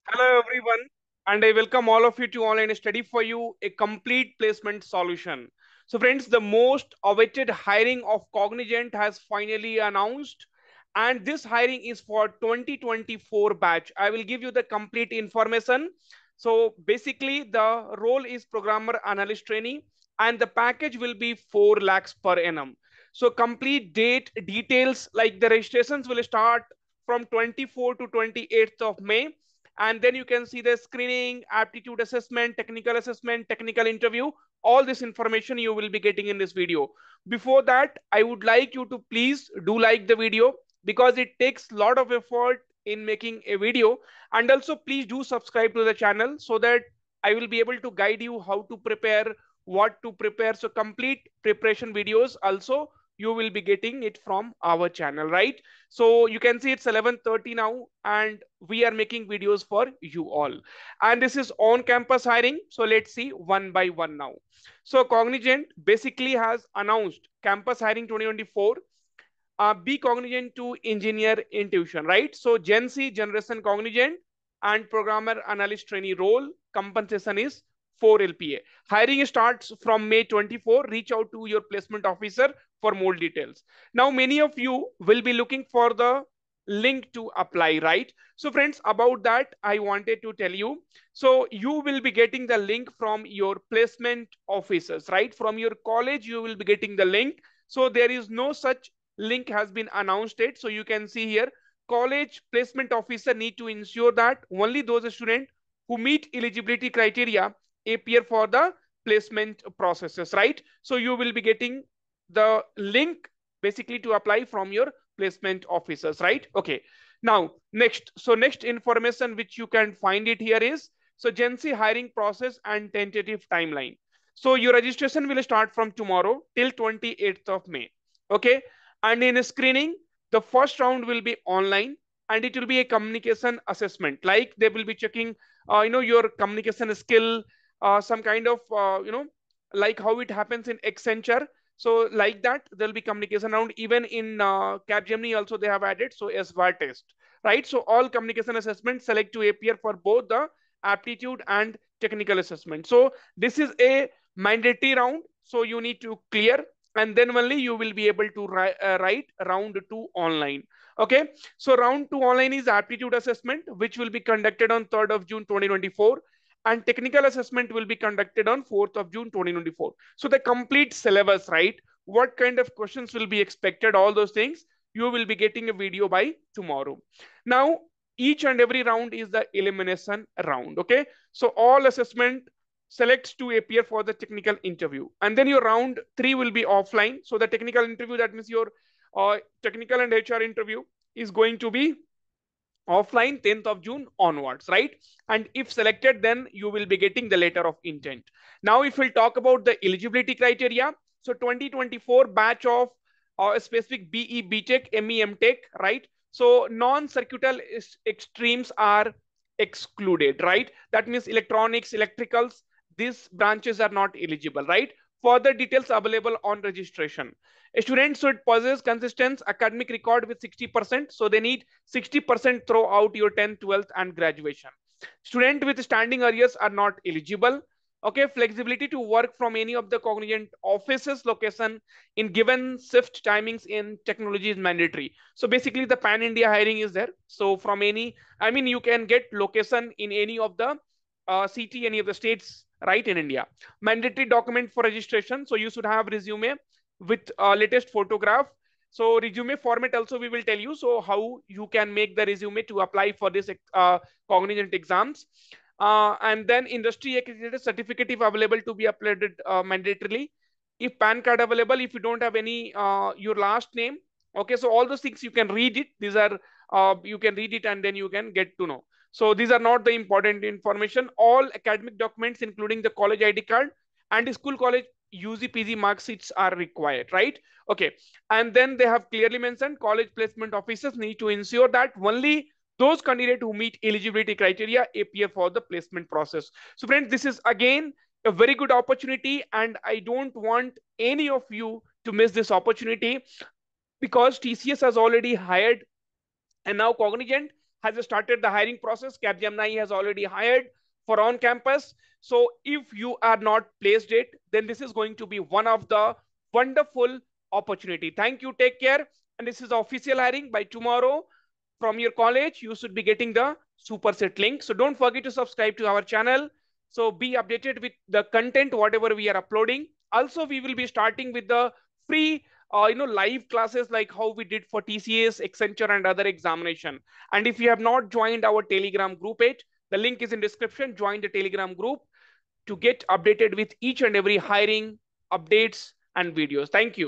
Hello everyone, and I welcome all of you to Online Study for You, a complete placement solution. So friends, the most awaited hiring of Cognizant has finally announced, and this hiring is for 2024 batch. I will give you the complete information. So basically, the role is programmer analyst trainee, and the package will be 4 lakhs per annum. So complete date details like the registrations will start from 24 to 28th of May, and then you can see the screening, aptitude assessment, technical interview. All this information you will be getting in this video. Before that, I would like you to please do like the video, because it takes a lot of effort in making a video. And also please do subscribe to the channel so that I will be able to guide you how to prepare, what to prepare. So complete preparation videos also you will be getting it from our channel, right? So you can see it's 11:30 now, and we are making videos for you all. And this is on campus hiring. So let's see one by one now. So Cognizant basically has announced campus hiring 2024. Be Cognizant to engineer intuition, right? So Gen Z generation Cognizant and programmer analyst trainee role compensation is 4 LPA. Hiring starts from May 24. Reach out to your placement officer for more details. Now, many of you will be looking for the link to apply, right? So friends, about that, I wanted to tell you. So you will be getting the link from your placement officers, right? From your college, you will be getting the link. So there is no such link has been announced it. So you can see here, college placement officer need to ensure that only those students who meet eligibility criteria appear for the placement processes, right? So you will be getting the link basically to apply from your placement officers, right? Okay. Now, next. So next information which you can find it here is, so Gen Z hiring process and tentative timeline. So your registration will start from tomorrow till 28th of May. Okay. And in screening, the first round will be online, and it will be a communication assessment. Like they will be checking, your communication skill, some kind of, like how it happens in Accenture. So like that, there'll be communication round. Even in Capgemini also they have added, so SVAR test, right? So all communication assessment select to appear for both the aptitude and technical assessment. So this is a mandatory round. So you need to clear, and then only you will be able to write round 2 online. Okay. So round 2 online is aptitude assessment, which will be conducted on 3rd of June 2024, and technical assessment will be conducted on 4th of June 2024. So the complete syllabus, right? What kind of questions will be expected, all those things you will be getting a video by tomorrow. Now, each and every round is the elimination round. Okay. So all assessment selects to appear for the technical interview, and then your round 3 will be offline. So the technical interview, that means your technical and HR interview, is going to be offline 10th of June onwards, right? And if selected, then you will be getting the letter of intent. Now, if we'll talk about the eligibility criteria, so 2024 batch of a specific BE, BTech, ME, MTech, right? So non-circuital streams are excluded, right? That means electronics, electricals, these branches are not eligible, right? Further details available on registration. A student should possess consistent academic record with 60%. So they need 60% throughout your 10th, 12th, and graduation. Student with standing arrears are not eligible. Okay, flexibility to work from any of the Cognizant offices location in given shift timings in technology is mandatory. So basically the pan India hiring is there. So from any, I mean, you can get location in any of the city, any of the states, right, in India. Mandatory document for registration. So you should have resume with latest photograph. So resume format also we will tell you. So how you can make the resume to apply for this Cognizant exams. And then industry accredited certificate if available to be uploaded mandatorily. If PAN card available, if you don't have any, your last name. Okay, so all those things you can read it. These are, you can read it and then you can get to know. So these are not the important information. All academic documents, including the college ID card and school college UG PG mark sheets are required, right? Okay. And then they have clearly mentioned college placement officers need to ensure that only those candidates who meet eligibility criteria appear for the placement process. So friends, this is again a very good opportunity, and I don't want any of you to miss this opportunity, because TCS has already hired, and now Cognizant has started the hiring process. Capgemini has already hired for on campus. So if you are not placed it, then this is going to be one of the wonderful opportunity. Thank you. Take care. And this is official hiring. By tomorrow, from your college, you should be getting the superset link. So don't forget to subscribe to our channel. So be updated with the content, whatever we are uploading. Also, we will be starting with the free live classes like how we did for TCS, Accenture, and other examination. And if you have not joined our Telegram group yet, the link is in description. Join the Telegram group to get updated with each and every hiring updates and videos. Thank you.